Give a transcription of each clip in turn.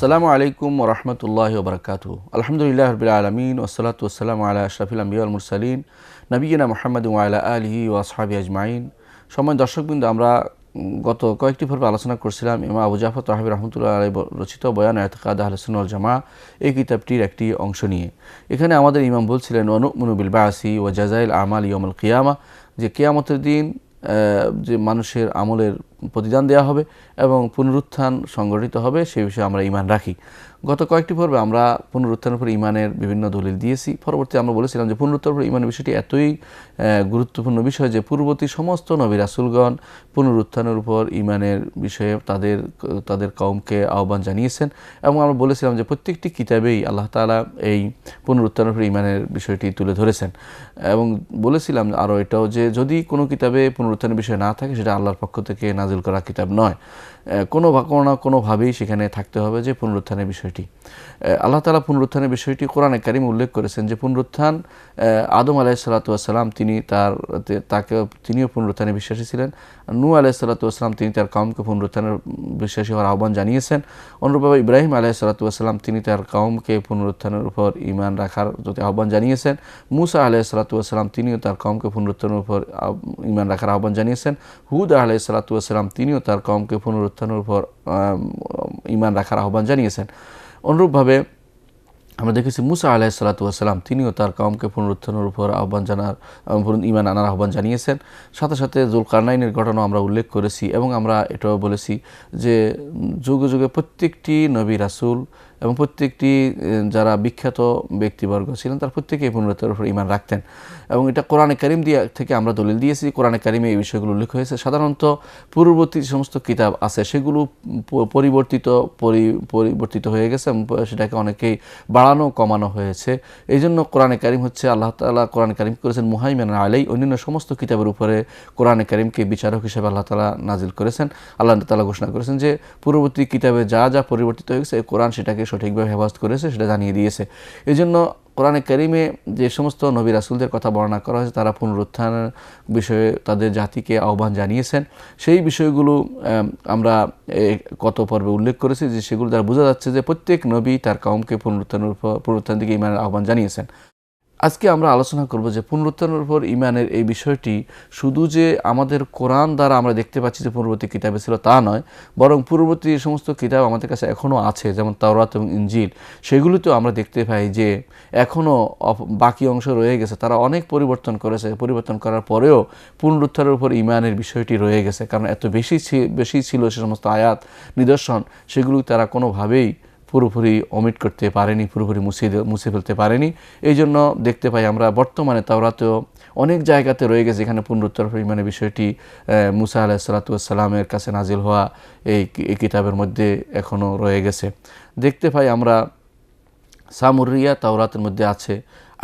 আসসালামু আলাইকুম ওয়া রাহমাতুল্লাহি ওয়া বারাকাতুহু। আলহামদুলিল্লাহি রাব্বিল আলামিন ওয়াসসালাতু ওয়াসসালামু আলা আশরাফিল আম্বিয়া ওয়াল মুরসালিন নবিয়িনা মুহাম্মাদিন ওয়া আলা আলিহি ওয়া আসহাবিহি আজমাইন। সম্মানিত দর্শকবৃন্দ, আমরা গত কয়েকটি পর্বে আলোচনা করছিলাম ইমাম আবু জাফর তাহাবী রাহমাতুল্লাহি আলাইহি রচিত বয়ান ইতিকাদ আহলে সুন্নাহ ওয়াল জামাআহ এই কিতাবটির একটি অংশ নিয়ে। এখানে আমাদের ইমাম বলছিলেন ওয়া নু'মিনু বিল বাসি ওয়া জাযাইল আমাল ইয়াউমুল কিয়ামা, যে কিয়ামতের দিন যে মানুষের আমলের প্রতিদান দেওয়া হবে এবং পুনরুত্থান সংগঠিত হবে, সেই বিষয়ে আমরা ঈমান রাখি। গত কয়েকটি পর্বে আমরা পুনরুত্থানের উপর ঈমানের বিভিন্ন দলিল দিয়েছি। পরবর্তী আমরা বলেছিলাম যে পুনরুত্থানের উপর ঈমানের বিষয়টি এতই গুরুত্বপূর্ণ বিষয় যে পূর্ববর্তী সমস্ত নবী রাসূলগণ পুনরুত্থানের উপর ঈমানের বিষয়ে তাদের কওমকে আহ্বান জানিয়েছেন এবং আমরা বলেছিলাম যে প্রত্যেকটি কিতাবেই আল্লাহ তাআলা এই পুনরুত্থানের উপর ঈমানের বিষয়টি তুলে ধরেছেন এবং বলেছিলাম আরও এটাও যে যদি কোনো পুনরুত্থানের বিষয় না থাকে সেটা আল্লাহর পক্ষ থেকে নাজিল করা কিতাব নয়। কোনোভাবেই সেখানে থাকতে হবে যে পুনরুত্থানের বিষয়টি। আল্লাহ তাআলা পুনরুত্থানের বিষয়টি কোরআনে কারিমে উল্লেখ করেছেন যে পুনরুত্থান আদম আলাইহিসসালাতু ওয়াসসালাম তিনিও পুনরুত্থানে বিশ্বাসী ছিলেন। নূহ আলাইহিসসালাতু ওয়াসসালাম তিনি তার কওমকে পুনরুত্থানের বিশ্বাসী হওয়ার আহ্বান জানিয়েছেন। অনুরূপভাবে ইব্রাহিম আলাইহিসসালাতু ওয়াসসালাম তিনি তার কওমকে পুনরুত্থানের উপর ঈমান রাখার প্রতি আহ্বান জানিয়েছেন। মূসা আলাইহিসসালাতু ওয়াসসালাম তিনিও তার কওমকে পুনরুত্থানের উপর ঈমান রাখার আহ্বান জানিয়েছেন। হুদ আলাইহিসসালাতু ওয়াসসালাম তিনিও তার কওমকে পুনরুত্থানের উপর ঈমান রাখার আহ্বান জানিয়েছেন। অনুরূপভাবে আমরা দেখেছি মুসা আলাইহিসসালাতু ওয়াসসালাম তিনিও তার কওমকে পুনরুত্থানের উপর ঈমান আনার আহ্বান জানিয়েছেন। সাথে সাথে যুলকারনাইনের ঘটনা আমরা উল্লেখ করেছি এবং আমরা এটাও বলেছি যে যুগে যুগে প্রত্যেকটি নবী রাসূল এবং প্রত্যেকটি যারা বিখ্যাত ব্যক্তিবর্গ ছিলেন তার প্রত্যেকেই পুনরুত্থানের উপর ঈমান রাখতেন এবং এটা কোরআনে কারিম থেকে আমরা দলিল দিয়েছি। কোরআনে কারিমে এই বিষয়গুলো উল্লেখ হয়েছে। সাধারণত পূর্ববর্তী যে সমস্ত কিতাব আছে সেগুলো পরিবর্তিত হয়ে গেছে এবং সেটাকে অনেকেই বাড়ানো কমানো হয়েছে। এই জন্য কোরআনে কারিম হচ্ছে আল্লাহ তাআলা কোরআনে কারিম করেছেন মুহাইমিনান আলাইহি, অন্যান্য সমস্ত কিতাবের উপরে কোরআনে কারিমকে বিচারক হিসেবে আল্লাহ তাআলা নাজিল করেছেন। আল্লাহ তাআলা ঘোষণা করেছেন যে পূর্ববর্তী কিতাবে যা যা পরিবর্তিত হয়ে গেছে কোরআন সেটাকে সঠিকভাবে হেফাজত করেছে, সেটা জানিয়ে দিয়েছে। এই জন্য কোরআনে কারিমে যে সমস্ত নবী রাসূলদের কথা বর্ণনা করা হয়েছে তারা পুনরুত্থানের বিষয়ে তাদের জাতিকে আহ্বান জানিয়েছেন। সেই বিষয়গুলো গত পর্বে উল্লেখ করেছি যে সেগুলো দ্বারা বোঝা যাচ্ছে যে প্রত্যেক নবী তার কওমকে পুনরুত্থানের দিকে ঈমানের আহ্বান জানিয়েছেন। আজকে আমরা আলোচনা করব যে পুনরুত্থানের উপর ঈমানের এই বিষয়টি শুধু যে আমাদের কোরআন দ্বারা আমরা দেখতে পাচ্ছি যে পূর্ববর্তী কিতাবে ছিল তা নয়, বরং পূর্ববর্তী যে সমস্ত কিতাব আমাদের কাছে এখনও আছে যেমন তাওরাত এবং ইনজিল, সেগুলিতেও আমরা দেখতে পাই যে এখনও বাকি অংশ রয়ে গেছে। তারা অনেক পরিবর্তন করেছে, পরিবর্তন করার পরেও পুনরুত্থানের উপর ঈমানের বিষয়টি রয়ে গেছে, কারণ এত বেশি ছিল সে সমস্ত আয়াত নিদর্শন, সেগুলো তারা কোনোভাবেই পুরোপুরি অমিট করতে পারেনি, পুরোপুরি মুছে ফেলতে পারেনি। এই জন্য দেখতে পাই আমরা বর্তমানে তাওরাতেও অনেক জায়গাতে রয়ে গেছে এখানে পুনরুত্থানের ঈমানের বিষয়টি মুসা আলাইহিসসালাতু ওয়াসসালামের কাছে নাজিল হওয়া এই কিতাবের মধ্যে এখনও রয়ে গেছে। দেখতে পাই আমরা সামুরিয়া তাওরাতের মধ্যে আছে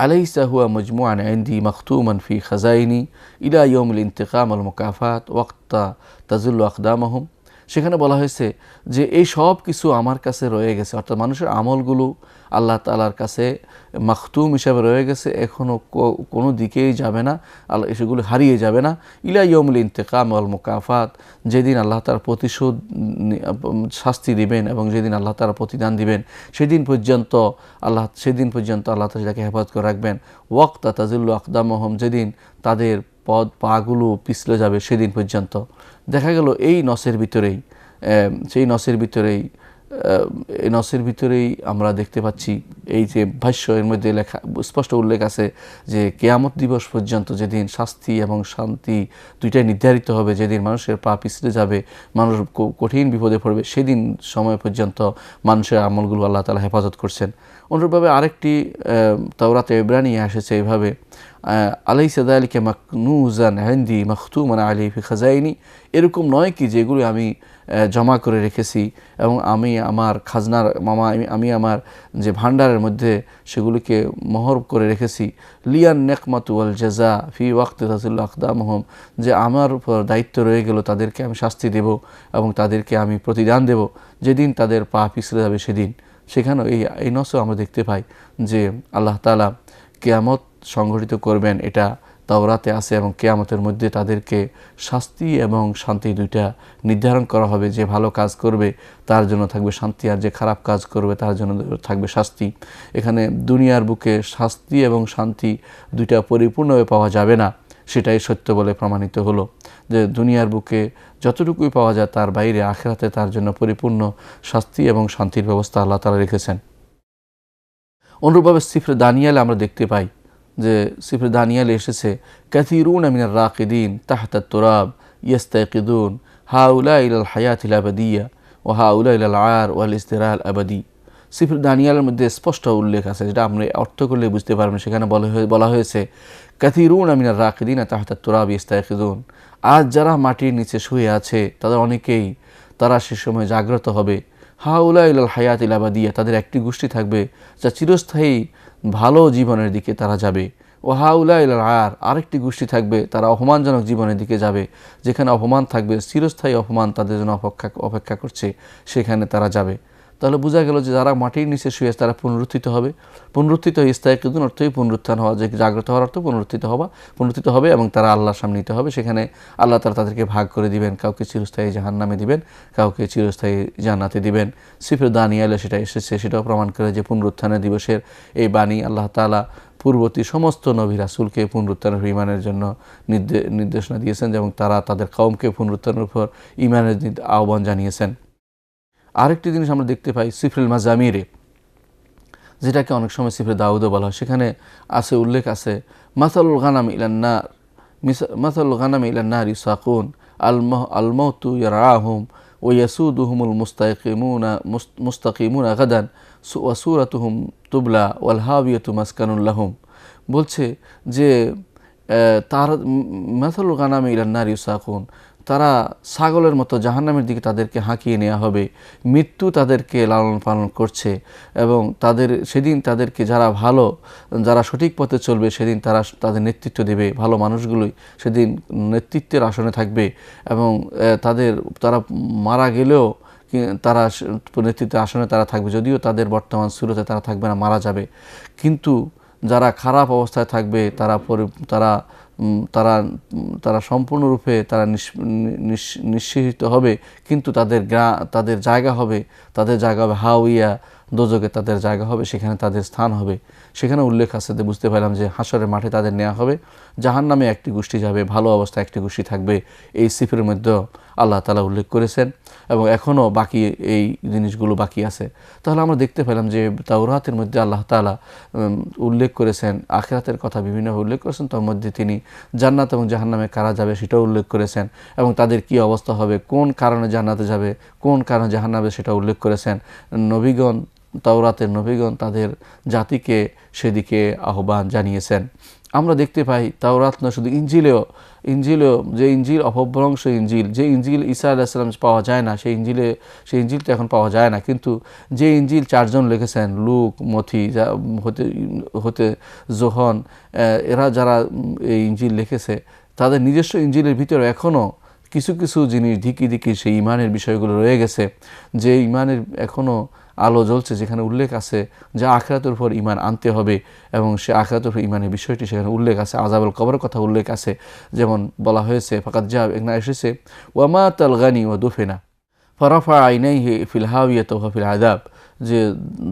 আলাইসা হুয়া মজমুআন ইনদি মাখতুমান ফি খাজাইনি ইলা ইয়াউমিল ইন্তিকাম ওয়াল মুকাফাত ওয়াক্তা তাজুল্লু আকদামাহুম। সেখানে বলা হয়েছে যে এই সব কিছু আমার কাছে রয়ে গেছে, অর্থাৎ মানুষের আমলগুলো আল্লাহ তাআলার কাছে মাখতুম হিসাবে রয়ে গেছে, এখনও কোনো দিকেই যাবে না, আল্লাহ সেগুলো হারিয়ে যাবে না। ইলা ইয়াউমিল ইন্তিকাম ওয়াল মুকাফাত, যেদিন আল্লাহ তাআলা প্রতিশোধ শাস্তি দিবেন এবং যেদিন আল্লাহ তাআলা প্রতিদান দিবেন সেদিন পর্যন্ত আল্লাহ তাআলা সেটাকে হেফাজত করে রাখবেন। ওয়াক্তা তাজুল্লু আকদামহুম, যেদিন তাদের পাগুলো পিছলে যাবে সেদিন পর্যন্ত। দেখা গেল এই নসের ভিতরেই আমরা দেখতে পাচ্ছি এই যে ভাষ্য এর মধ্যে লেখা স্পষ্ট উল্লেখ আছে যে কিয়ামত দিবস পর্যন্ত যেদিন শাস্তি এবং শান্তি দুইটাই নির্ধারিত হবে, যেদিন মানুষের পা পিছলে যাবে, মানুষ কঠিন বিপদে পড়বে, সেদিন সময় পর্যন্ত মানুষের আমলগুলো আল্লাহ তাআলা হেফাজত করছেন। অনুরূপভাবে আরেকটি তাওরাতে ইব্রানিয়ে এসেছে এইভাবে আলাইসা যালিকা মাকনুজান ইনদি মাখতুমান আলাইহি ফি খাজাইনি, এরকম নয় কি যেগুলো আমি জমা করে রেখেছি এবং আমি আমার আমার যে ভান্ডারের মধ্যে সেগুলিকে মোহর করে রেখেছি। লিয়ান নেকমাতু ওয়াল জাযা ফি ওয়াক্তি তাযিল্লু আকদামহুম, যে আমার উপর দায়িত্ব রয়ে গেল তাদেরকে আমি শাস্তি দেব এবং তাদেরকে আমি প্রতিদান দেব যেদিন তাদের পা পিছলে যাবে সেদিন। সেখানেও এই নসও আমরা দেখতে পাই যে আল্লাহ তাআলা কিয়ামত সংঘটিত করবেন, এটা তাওরাতে আছে এবং কিয়ামতের মধ্যে তাদেরকে শাস্তি এবং শান্তি দুইটা নির্ধারণ করা হবে। যে ভালো কাজ করবে তার জন্য থাকবে শান্তি, আর যে খারাপ কাজ করবে তার জন্য থাকবে শাস্তি। এখানে দুনিয়ার বুকে শাস্তি এবং শান্তি দুইটা পরিপূর্ণভাবে পাওয়া যাবে না, সেটাই সত্য বলে প্রমাণিত হলো। যে দুনিয়ার বুকে যতটুকুই পাওয়া যায় তার বাইরে আখিরাতে তার জন্য পরিপূর্ণ শাস্তি এবং শান্তির ব্যবস্থা আল্লাহ তাআলা রেখেছেন। অনুরূপভাবে সিফরে দানিয়ালে আমরা দেখতে পাই যে সিফরে দানিয়ালে এসেছে কাসীরুনা মিনার রাকিদিন তাহতা তুরাব ইয়াস্তায়কিদুন হাউলা ইলাল হায়াতিল আবাদিয়া ওয়া হাউলা ইলাল আর ওয়াল ইস্তিরাল আবাদি। সিফরে দানিয়ালের মধ্যে স্পষ্ট উল্লেখ আছে, যেটা আমরা অর্থ করলে বুঝতে পারবেন। সেখানে বলা হয়েছে কাসীরুনা মিনার রাকিদিন তাহতা তুরাব ইয়াস্তায়কিদুন, আজ যারা মাটির নিচে শুয়ে আছে তাদের অনেকেই তারা সে সময় জাগ্রত হবে। হাউলা ইলাল হায়াতিল আবাদিয়া, তাদের একটি গোষ্ঠী থাকবে যা চিরস্থায়ী ভালো জীবনের দিকে তারা যাবে। ও হাউলা ইলাল আর, আরেকটি গোষ্ঠী থাকবে তারা অপমানজনক জীবনের দিকে যাবে, যেখানে অপমান থাকবে, চিরস্থায়ী অপমান তাদের জন্য অপেক্ষা করছে, সেখানে তারা যাবে। তাহলে বোঝা গেল যে যারা মাটির নিচে শুয়ে তারা পুনরুত্থিত হবে। পুনরুত্থিত ইস্তায়কিদুন অর্থই পুনরুত্থান হওয়া, যে জাগ্রত হওয়ার অর্থ পুনরুত্থিত হবে এবং তারা আল্লাহর সামনে নিতে হবে। সেখানে আল্লাহ তাআলা তাদেরকে ভাগ করে দিবেন, কাউকে চিরস্থায়ী জাহান্নামে দিবেন, কাউকে চিরস্থায়ী জান্নাতে দিবেন। সিফরে দানিয়ালে সেটা এসেছে, সেটাও প্রমাণ করে যে পুনরুত্থানের দিবসের এই বাণী আল্লাহ তাআলা পূর্ববর্তী সমস্ত নবী রাসূলকে পুনরুত্থানের ঈমানের জন্য নির্দেশনা দিয়েছেন এবং তারা তাদের কওমকে পুনরুত্থানের উপর ঈমানের আহ্বান জানিয়েছেন। আরেকটি জিনিস আমরা দেখতে পাই সিফরুল মাজামিরে, যেটাকে অনেক সময় সিফরে দাউদও বলা হয়। সেখানে আছে, উল্লেখ আছে মাসালুল গানাম ইলান্নার ইসাকুন আল মাউতু ইয়ারআহুম ওয়া ইয়াসুদুহুমুল মুস্তাকিমুনা গাদান ওয়া সূরাতুহুম তুবলা ওয়াল হাবিয়াতু মাসকানুল লাহুম। বলছে যে তার মাসালুল গানাম ইলান্নার ইসাকুন, তারা ছাগলের মতো জাহান্নামের দিকে তাদেরকে হাঁকিয়ে নেওয়া হবে। মৃত্যু তাদেরকে লালন পালন করছে এবং সেদিন তাদেরকে যারা সঠিক পথে চলবে সেদিন তারা তাদের নেতৃত্ব দেবে। ভালো মানুষগুলোই সেদিন নেতৃত্বের আসনে থাকবে এবং তারা মারা গেলেও তারা নেতৃত্বের আসনে তারা থাকবে, যদিও তাদের বর্তমান সুরতে তারা থাকবে না, মারা যাবে। কিন্তু যারা খারাপ অবস্থায় থাকবে তারা সম্পূর্ণরূপে তারা নিঃশেষিত হবে, কিন্তু তাদের জায়গা হবে হাউইয়া, দোজকে তাদের জায়গা হবে, সেখানে তাদের স্থান হবে। সেখানে উল্লেখ আছে, বুঝতে পারলাম যে হাশরের মাঠে তাদের নেওয়া হবে। জাহান্নামে একটি গোষ্ঠী যাবে, ভালো অবস্থায় একটি গোষ্ঠী থাকবে। এই সিফের মধ্যে আল্লাহ তাআলা উল্লেখ করেছেন এবং এখনও বাকি এই জিনিসগুলো বাকি আছে। তাহলে আমরা দেখতে পেলাম যে তাওরাতের মধ্যে আল্লাহ তাআলা উল্লেখ করেছেন, আখিরাতের কথা বিভিন্নভাবে উল্লেখ করেছেন। তার মধ্যে তিনি জান্নাত এবং জাহান্নামে কারা যাবে সেটাও উল্লেখ করেছেন এবং তাদের কি অবস্থা হবে, কোন কারণে জান্নাতে যাবে, কোন কারণে জাহান্নামে সেটা উল্লেখ করেছেন। তাওরাতের নবীগণ তাদের জাতিকে সেদিকে আহ্বান জানিয়েছেন। আমরা দেখতে পাই তাওরাত না শুধু ইনজিলেও যে ইনজিল অপভ্রংশ ইনজিল, যে ইনজিল ঈসা আলাইহিস সালাম পাওয়া যায় না, সেই ইনজিল তো এখন পাওয়া যায় না। কিন্তু যে ইনজিল 4 জন লিখেছেন, লুক, মথি হতে যোহন, এরা যারা এই ইনজিল লিখেছে তাদের নিজস্ব ইনজিলের ভিতরে এখনও কিছু কিছু জিনিস ধিকি সেই ইমানের বিষয়গুলো রয়ে গেছে, যে ইমানের এখনও আলো জ্বলছে, যেখানে উল্লেখ আছে যে আখিরাতের উপর ঈমান আনতে হবে এবং সে আখিরাতের উপর ঈমানের বিষয়টি সেখানে উল্লেখ আছে। আযাবুল কবরের কথা উল্লেখ আছে, যেমন বলা হয়েছে ফাকাদ এসেছে ওয়া মাতাল গানি ওয়া দুফিনা ফারাফা আইনাইহি ফিল হাওয়াইয়াতি ওয়া ফিল আযাব, যে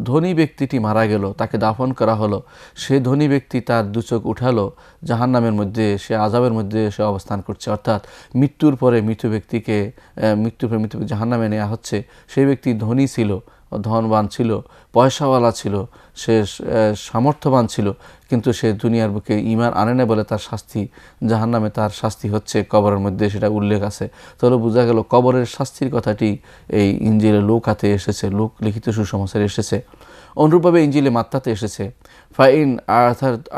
ধনী ব্যক্তিটি মারা গেল, তাকে দাফন করা হলো, সে ধনী ব্যক্তি তার দুচোখ উঠালো, জাহান্নামের মধ্যে সে আযাবের মধ্যে সে অবস্থান করছে। অর্থাৎ মৃত্যুর পরে মৃত ব্যক্তিকে জাহান্নামে নেওয়া হচ্ছে। সেই ব্যক্তি ধনী ছিল, ধনবান ছিল, পয়সাওয়ালা ছিল, সে সামর্থ্যবান ছিল, কিন্তু সে দুনিয়ার বুকে ঈমান আনে না বলে তার শাস্তি জাহান্নামে, তার শাস্তি হচ্ছে কবরের মধ্যে, সেটা উল্লেখ আছে। তাহলে বোঝা গেল কবরের শাস্তির কথাটি এই ইনজিলে লুকাতে এসেছে, লুক লিখিত সুসমাচারে এসেছে। অনুরূপভাবে ইনজিলে মাত্তাতে এসেছে ফাইন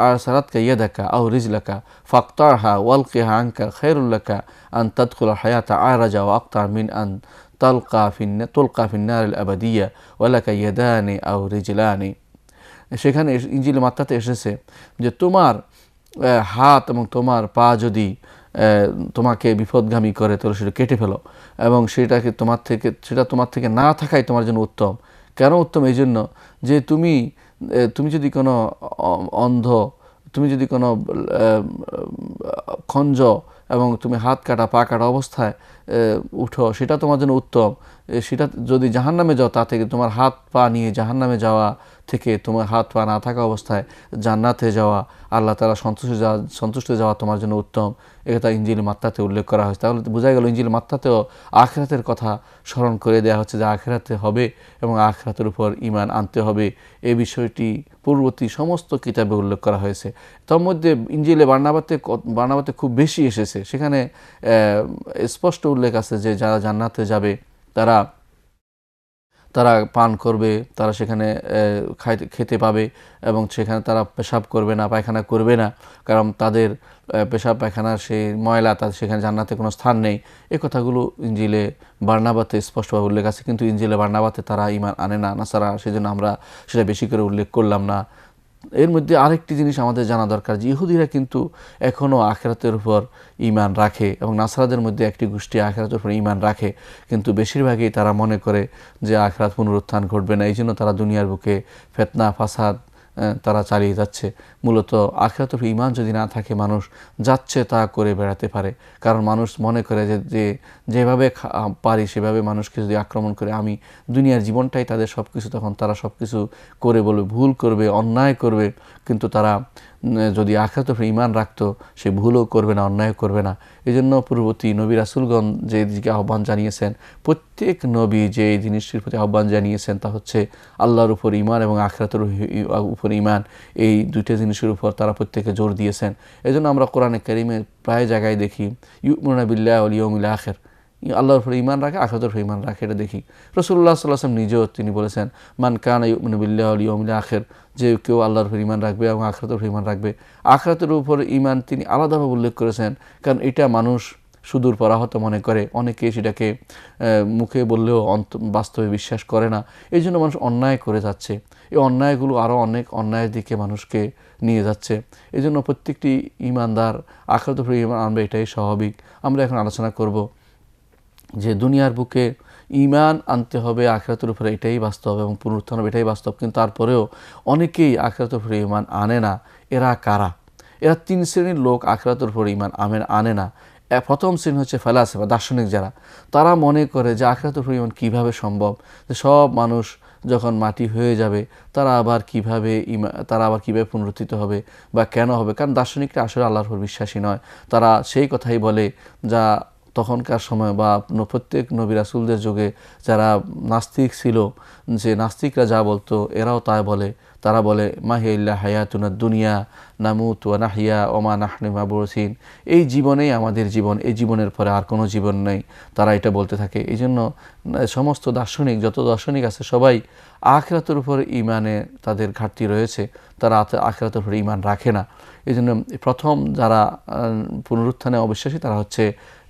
আরসারাতকা ইয়াদাকা আও রিজলাকা ফাকতারহা ওয়ালকিহা আনকা খায়রুল লাকা আন তাদখুল হায়াতা আরাজা ওয়া আকতার মিন আন তুলকা ফিন্নার আবাদিয়া ওয়ালাকা ইয়াদানি আও রিজলানি। সেখানে ইনজিলে মাত্তাতে এসেছে যে তোমার হাত এবং তোমার পা যদি তোমাকে বিপদগামী করে তাহলে সেটা কেটে ফেলো এবং সেটা তোমার থেকে না থাকাই তোমার জন্য উত্তম। কেন উত্তম? এই জন্য যে তুমি যদি কোনো অন্ধ তুমি যদি কোনো খঞ্জ এবং তুমি হাত কাটা পা কাটা অবস্থায় উঠো, সেটা তোমার জন্য উত্তম। সেটা যদি জাহান্নামে যাও, তা থেকে তোমার হাত পা নিয়ে জাহান্নামে যাওয়া থেকে তোমার হাত পা না থাকা অবস্থায় জান্নাতে যাওয়া, আল্লাহ তাআলা সন্তুষ্ট যাওয়া তোমার জন্য উত্তম। এটা ইনজিল মাত্তাতে উল্লেখ করা হয়েছে। তাহলে বোঝা গেল ইনজিল মাত্তাতেও আখিরাতের কথা স্মরণ করে দেওয়া হচ্ছে যে আখিরাতে হবে এবং আখিরাতের উপর ঈমান আনতে হবে। এই বিষয়টি পূর্ববর্তী সমস্ত কিতাবে উল্লেখ করা হয়েছে। তার মধ্যে ইনজিলে বার্নাবাতে খুব বেশি এসেছে। সেখানে স্পষ্ট উল্লেখ আছে যে যারা জান্নাতে যাবে তারা পান করবে, তারা সেখানে খেতে পাবে এবং সেখানে তারা পেশাব করবে না, পায়খানা করবে না, কারণ তাদের পেশাব পায়খানার সেই ময়লা, তাদের সেখানে জান্নাতে কোনো স্থান নেই। এই কথাগুলো ইনজিলে বার্নাবাতে স্পষ্টভাবে উল্লেখ আছে, কিন্তু ইনজিলে বার্নাবাতে তারা ঈমান আনে না, নাসারা, সেজন্য আমরা সেটা বেশি করে উল্লেখ করলাম না। এর মধ্যে আরেকটি জিনিস আমাদের জানা দরকার যে ইহুদিরা কিন্তু এখনও আখিরাতের উপর ঈমান রাখে এবং নাসারাদের মধ্যে একটি গোষ্ঠী আখিরাতের উপর ঈমান রাখে, কিন্তু বেশিরভাগই তারা মনে করে যে আখিরাত পুনরুত্থান ঘটবে না। এই জন্য তারা দুনিয়ার বুকে ফিতনা ফাসাদ তারা চালিয়ে যাচ্ছে। মূলত আখিরাতের উপর ঈমান যদি না থাকে, মানুষ যাচ্ছে তা করে বেড়াতে পারে, কারণ মানুষ মনে করে যে যেভাবে পারি সেভাবে মানুষকে যদি আক্রমণ করে আমি দুনিয়ার জীবনটাই তাদের সব কিছু, তখন তারা সব কিছু করে বলবে, ভুল করবে, অন্যায় করবে। কিন্তু তারা যদি আখিরাতের উপর ঈমান রাখতো, সে ভুলও করবে না, অন্যায় করবে না। এই জন্য পূর্ববর্তী নবী রাসূলগণ যে দিকে আহ্বান জানিয়েছেন, প্রত্যেক নবী যে এই জিনিসটির প্রতি আহ্বান জানিয়েছেন তা হচ্ছে আল্লাহর উপর ঈমান এবং আখিরাতের উপর ঈমান। এই দুইটা জিনিসের উপর তারা প্রত্যেকে জোর দিয়েছেন। এই জন্য আমরা কোরআনে কারিমে প্রায় জায়গায় দেখি ইউমিনুনা বিল্লাহি ওয়াল ইয়াউমিল আখির, আল্লাহর উপর ঈমান রাখে, আখিরাতের উপর ঈমান রাখে, এটা দেখি। রাসূলুল্লাহ সাল্লাল্লাহু আলাইহি ওয়াসাল্লাম নিজেও তিনি বলেছেন, মান কানা ইউমিনু বিল্লাহি ওয়াল ইয়াউমিল আখির, যে কেউ আল্লাহর উপর ঈমান রাখবে এবং আখিরাতের উপর ঈমান রাখবে। আখিরাতের উপর ঈমান তিনি আলাদাভাবে উল্লেখ করেছেন, কারণ এটা মানুষ সুদূর পরাহত মনে করে, অনেকে সেটাকে মুখে বললেও বাস্তবে বিশ্বাস করে না। এই জন্য মানুষ অন্যায় করে যাচ্ছে। এই অন্যায়গুলো আরও অনেক অন্যায়ের দিকে মানুষকে নিয়ে যাচ্ছে। এই জন্য প্রত্যেকটি ঈমানদার আখিরাতের উপর ঈমান আনবে, এটাই স্বাভাবিক। আমরা এখন আলোচনা করব যে দুনিয়ার বুকে ঈমান আনতে হবে আখিরাতের উপরে, এটাই বাস্তব, এবং পুনরুত্থান হবে, এটাই বাস্তব। কিন্তু তারপরেও অনেকেই আখিরাতের উপরে ঈমান আনে না। এরা কারা? এরা তিন শ্রেণীর লোক আখিরাতের উপরে ঈমান আনে না। প্রথম শ্রেণী হচ্ছে ফালাসিফা, দার্শনিক যারা। তারা মনে করে যে আখিরাতের উপরে ঈমান কীভাবে সম্ভব, যে সব মানুষ যখন মাটি হয়ে যাবে তারা আবার কিভাবে পুনরুত্থিত হবে বা কেন হবে। কারণ দার্শনিকরা আসলে আল্লাহর উপর বিশ্বাসী নয়। তারা সেই কথাই বলে যা তখনকার সময় বা প্রত্যেক নবী রাসূলদের যুগে যারা নাস্তিক ছিল, যে নাস্তিকরা যা বলতো এরাও তাই বলে। তারা বলে মাহিয়া ইল্লা হায়াতুনা দুনিয়া নামুত ওয়া নাহিয়া ওয়া মা নাহনু মাবউসিন, এই জীবনেই আমাদের জীবন, এই জীবনের পরে আর কোনো জীবন নেই। তারা এটা বলতে থাকে। এই জন্য সমস্ত দার্শনিক, যত দার্শনিক আছে, সবাই আখিরাতের উপর ঈমানে তাদের ঘাটতি রয়েছে। তারা আখিরাতের উপর ঈমান রাখে না। এই জন্য প্রথম যারা পুনরুত্থানে অবিশ্বাসী তারা হচ্ছে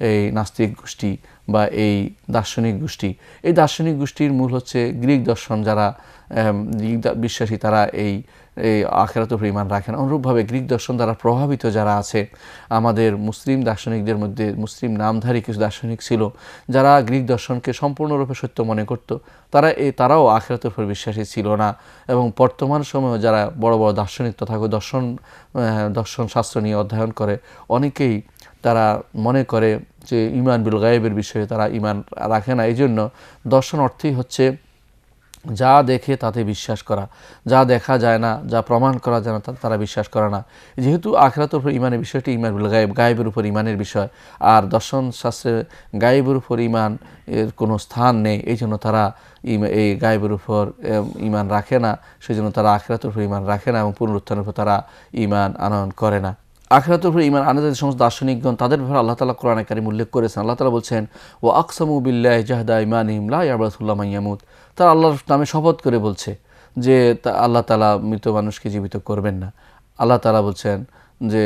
এই নাস্তিক গোষ্ঠী বা এই দার্শনিক গোষ্ঠী। এই দার্শনিক গোষ্ঠীর মূল হচ্ছে গ্রিক দর্শন। যারা বিশ্বাসী তারা এই আখিরাতের উপর ঈমান রাখে না। অনুরূপভাবে গ্রিক দর্শন দ্বারা প্রভাবিত যারা আছে, আমাদের মুসলিম দার্শনিকদের মধ্যে মুসলিম নামধারী কিছু দার্শনিক ছিল যারা গ্রিক দর্শনকে সম্পূর্ণরূপে সত্য মনে করত। তারাও আখিরাতের উপর বিশ্বাসী ছিল না। এবং বর্তমান সময়ে যারা বড় বড় দার্শনিক তথাগত দর্শন শাস্ত্র নিয়ে অধ্যয়ন করে, অনেকেই তারা মনে করে যে ঈমান বিল গায়েবের বিষয়ে তারা ঈমান রাখে না। এই জন্য দর্শন অর্থই হচ্ছে যা দেখে তাতে বিশ্বাস করা, যা দেখা যায় না, যা প্রমাণ করা যায় না তারা বিশ্বাস করে না। যেহেতু আখিরাতের উপর ঈমানের বিষয়টি ঈমান বিল গায়েব, গায়েবের উপর ঈমানের বিষয়, আর দর্শন শাস্ত্রে গায়েবের উপর ঈমান এর কোনো স্থান নেই, এই জন্য তারা এই গায়েবের উপর ঈমান রাখে না। সেই জন্য তারা আখিরাতের উপর ঈমান রাখে না এবং পুনরুত্থানের উপর তারা ঈমান আনয়ন করে না। আখিরাতের উপর ঈমান আনে যে সমস্ত দার্শনিকগণ, তাদের ব্যাপারে আল্লাহ তাআলা কোরআনে কারীমে উল্লেখ করেছেন। আল্লাহ তাআলা বলছেন, ওয়া আকসামু বিল্লাহি জাহদা ঈমানিহিম লা ইয়াবআসুল্লাহু মান ইয়ামুত। তারা আল্লাহর নামে শপথ করে বলছে যে আল্লাহ তাআলা মৃত মানুষকে জীবিত করবেন না। আল্লাহ তাআলা বলছেন যে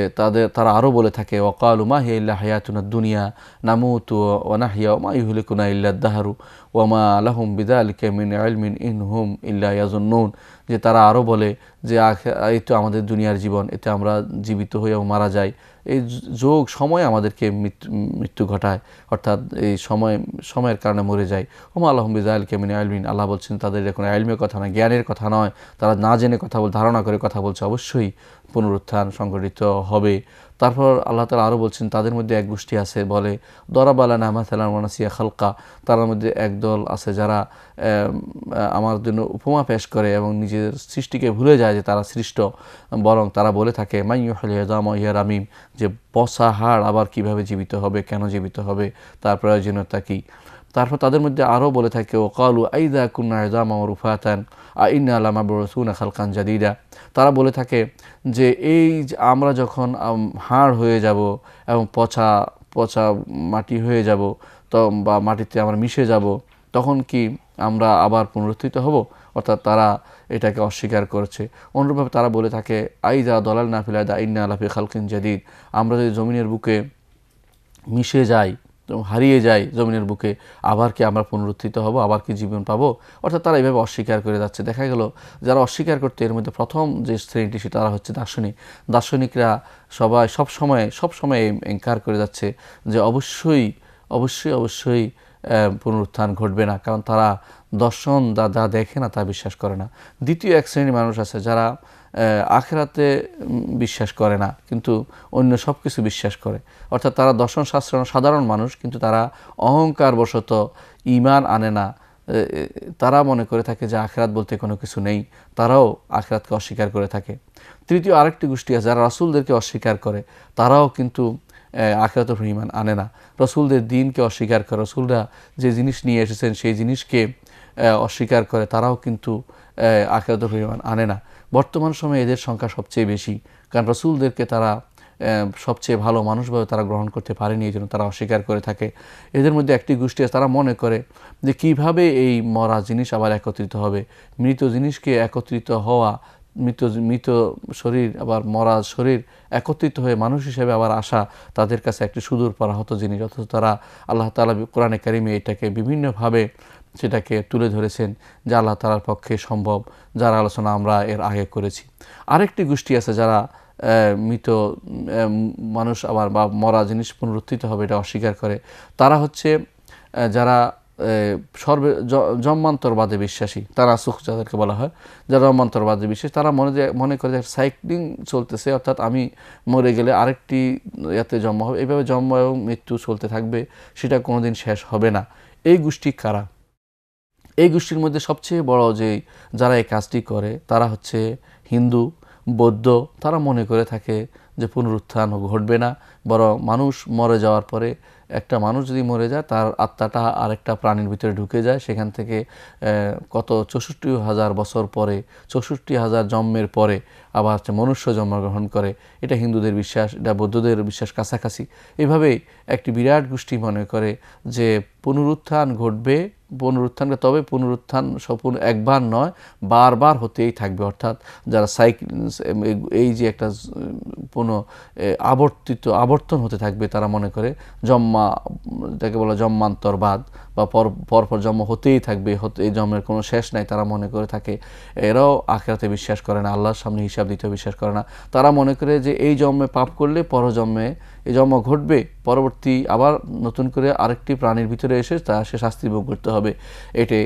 তারা আরও বলে থাকে, ওয়াকালু মা হিয়া ইল্লা হায়াতুনা দুনিয়া নামুতু ওয়া নাহইয়া ওয়া মা ইহলিকুনা ইল্লা দাহরু ওয়া মা লাহুম বিযালিকা মিন ইলমিন ইন হুম ইল্লা ইয়াজুন্নুন। যে তারা আরও বলে যে এই তো আমাদের দুনিয়ার জীবন, এতে আমরা জীবিত হয়েও মারা যাই, এই যোগ সময় আমাদেরকে মৃত্যু ঘটায়, অর্থাৎ এই সময়ের কারণে মরে যায়। ওমা আল্লাহুম বিযালিকা মিন ইলমিন, আল্লাহ বলছেন তাদের কোনো ইলমের কথা নয়, জ্ঞানের কথা নয়, তারা না জেনে কথা ধারণা করে কথা বলছে, অবশ্যই পুনরুত্থান সংঘটিত হবে। তারপর আল্লাহ তাআলা আরও বলছেন তাদের মধ্যে এক গোষ্ঠী আছে বলে দরাবা লানা মাসালান ওয়া নাসিয়া খালকা, তার মধ্যে একদল আছে যারা আমার জন্য উপমা পেশ করে এবং নিজের সৃষ্টিকে ভুলে যায় যে তারা সৃষ্ট, বরং তারা বলে থাকে মান ইউহয়িল ইযামা ওয়া হিয়া রামীম, যে পচা হাড় আবার কিভাবে জীবিত হবে, কেন জীবিত হবে, তার প্রয়োজনীয়তা কী। তারপর তাদের মধ্যে আরও বলে থাকে ওয়াকালু আইযা কুন্না ইযামা ওয়া রুফাতান আইন্না লামাবউসুনা খালকান জাদীদা, তারা বলে থাকে যে এই আমরা যখন হাড় হয়ে যাব এবং পচা পচা মাটি হয়ে যাব, তো বা মাটিতে আমরা মিশে যাব, তখন কি আমরা আবার পুনরুত্থিত হব। অর্থাৎ তারা এটাকে অস্বীকার করছে। অনুরূপভাবে তারা বলে থাকে আইযা দলালনা ফিল আরদি ইন্না লাফি খালকিন জাদীদ, আমরা যদি জমিনের বুকে মিশে যাই, হারিয়ে যাই জমিনের বুকে, আবার কি আমরা পুনরুত্থিত হব, আবার কি জীবন পাবো। অর্থাৎ তারা এইভাবে অস্বীকার করে যাচ্ছে। দেখা গেল যারা অস্বীকার করতে এর মধ্যে প্রথম যে শ্রেণীটি সেটা তারা হচ্ছে দার্শনিকরা সবাই সবসময় এনকার করে যাচ্ছে যে অবশ্যই পুনরুত্থান ঘটবে না, কারণ তারা দর্শন যা দেখে না তা বিশ্বাস করে না। দ্বিতীয় এক শ্রেণীর মানুষ আছে যারা আখিরাতে বিশ্বাস করে না কিন্তু অন্য সব কিছু বিশ্বাস করে, অর্থাৎ তারা দর্শন শাস্ত্র সাধারণ মানুষ কিন্তু তারা অহংকারবশত ঈমান আনে না, তারা মনে করে থাকে যে আখিরাত বলতে কোনো কিছু নেই, তারাও আখিরাতকে অস্বীকার করে থাকে। তৃতীয় আরেকটি গোষ্ঠী আছে যারা রাসূলদেরকে অস্বীকার করে, তারাও কিন্তু আখিরাতের উপর ঈমান আনে না, রাসূলদের দ্বীনকে অস্বীকার করে, রাসূলরা যে জিনিস নিয়ে এসেছেন সেই জিনিসকে অস্বীকার করে, তারাও কিন্তু আখিরাতের উপর ঈমান আনে না। বর্তমান সময়ে এদের সংখ্যা সবচেয়ে বেশি, কারণ রাসূলদেরকে তারা সবচেয়ে ভালো মানুষভাবে তারা গ্রহণ করতে পারেনি, এই জন্য তারা অস্বীকার করে থাকে। এদের মধ্যে একটি গোষ্ঠী আছে তারা মনে করে যে কিভাবে এই মরা জিনিস আবার একত্রিত হবে, মৃত জিনিসকে একত্রিত হওয়া, মৃত শরীর আবার মরা শরীর একত্রিত হয়ে মানুষ হিসেবে আবার আসা তাদের কাছে একটি সুদূর পরাহত জিনিস। অথচ তারা আল্লাহ তাআলা কোরআনে কারিমে এটাকে বিভিন্নভাবে সেটাকে তুলে ধরেছেন যা আল্লাহ তাআলার পক্ষে সম্ভব, যার আলোচনা আমরা এর আগে করেছি। আরেকটি গোষ্ঠী আছে যারা মৃত মানুষ আবার বা মরা জিনিস পুনরুত্থিত হবে এটা অস্বীকার করে। তারা হচ্ছে যারা জন্মান্তরবাদে বিশ্বাসী, তারা সুখ যাদেরকে বলা হয়, যারা জন্মান্তরবাদে বিশ্বাসী, তারা মনে করে যে সাইক্লিং চলতেছে, অর্থাৎ আমি মরে গেলে আরেকটি ইয়াতে জন্ম হবে, এইভাবে জন্ম এবং মৃত্যু চলতে থাকবে, সেটা কোনোদিন শেষ হবে না। এই গোষ্ঠী কারা? এই গোষ্ঠীর মধ্যে সবচেয়ে বড় যারা এই কাজটি করে তারা হচ্ছে হিন্দু, বৌদ্ধ। তারা মনে করে থাকে যে পুনরুত্থান ঘটবে না, বরং মানুষ মরে যাওয়ার পরে, একটা মানুষ যদি মরে যায় তার আত্মাটা আরেকটা প্রাণীর ভিতরে ঢুকে যায়, সেখান থেকে কত 64,000 বছর পরে, 64,000 জন্মের পরে আবার মনুষ্য জন্মগ্রহণ করে। এটা হিন্দুদের বিশ্বাস, এটা বৌদ্ধদের বিশ্বাস কাছাকাছি। এভাবেই একটি বিরাট গোষ্ঠী মনে করে যে পুনরুত্থান ঘটবে, তবে পুনরুত্থান একবার নয়, বারবার হতেই থাকবে। অর্থাৎ যারা এই যে একটা আবর্তন হতে থাকবে, তারা মনে করে যাকে বলা জন্মান্তরবাদ বা পরপর জন্ম হতেই থাকবে, এই জন্মের কোনো শেষ নাই, তারা মনে করে থাকে। এরাও আখিরাতে বিশ্বাস করে না, আল্লাহর সামনে হিসাব দিতে বিশ্বাস করে না। তারা মনে করে যে এই জন্মে পাপ করলে পরজন্মে এই জন্ম ঘটবে, পরবর্তী আবার নতুন করে আরেকটি প্রাণীর ভিতরে এসে সে শাস্তি ভোগ করতে হবে। এটা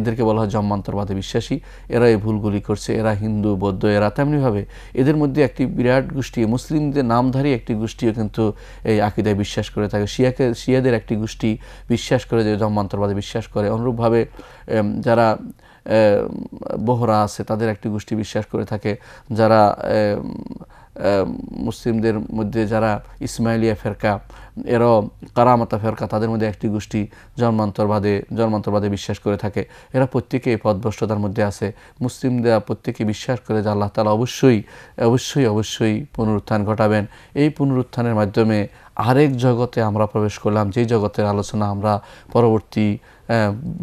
এদেরকে বলা হয় জন্মান্তরবাদে বিশ্বাসী। এরা এই ভুলগুলি করছে, এরা হিন্দু, বৌদ্ধ, এরা তেমনিভাবে এদের মধ্যে একটি বিরাট গোষ্ঠী, মুসলিমদের নামধারী একটি গোষ্ঠীও কিন্তু এই আকীদায় বিশ্বাস করে থাকে। শিয়াদের একটি গোষ্ঠী বিশ্বাস করে যে জন্মান্তরবাদে বিশ্বাস করে। অনুরূপভাবে যারা বোহরা আছে তাদের একটি গোষ্ঠী বিশ্বাস করে থাকে। যারা মুসলিমদের মধ্যে যারা ইসমাইলিয়া ফেরকা, এরাও কারামাতা ফেরকা, তাদের মধ্যে একটি গোষ্ঠী জন্মান্তরবাদে বিশ্বাস করে থাকে। এরা প্রত্যেকেই পথভ্রষ্টতার মধ্যে আছে। মুসলিমরা প্রত্যেকে বিশ্বাস করে যে আল্লাহ তাআলা অবশ্যই পুনরুত্থান ঘটাবেন। এই পুনরুত্থানের মাধ্যমে আরেক জগতে আমরা প্রবেশ করলাম, যেই জগতের আলোচনা আমরা পরবর্তী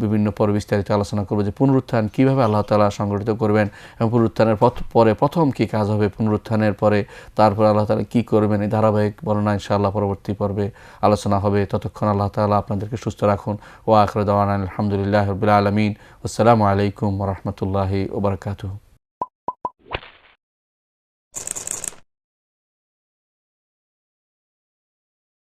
বিভিন্ন পরে বিস্তারিত আলোচনা করব, যে পুনরুত্থান কীভাবে আল্লাহ তাআলা সংগঠিত করবেন এবং পুনরুত্থানের পরে প্রথম কী কাজ হবে, পুনরুত্থানের পরে তারপর আল্লাহ তাআলা কী করবেন, এই ধারাবাহিক বর্ণনা ইনশাআল্লাহ পরবর্তী পর্বে আলোচনা হবে। ততক্ষণ আল্লাহ তাআলা আপনাদেরকে সুস্থ রাখুন। ওয়া আখিরু দাওয়ানা আলহামদুলিল্লাহি রাব্বিল আলামিন। আসসালামু আলাইকুম ওয়া রাহমাতুল্লাহি ওয়া বারাকাতুহু।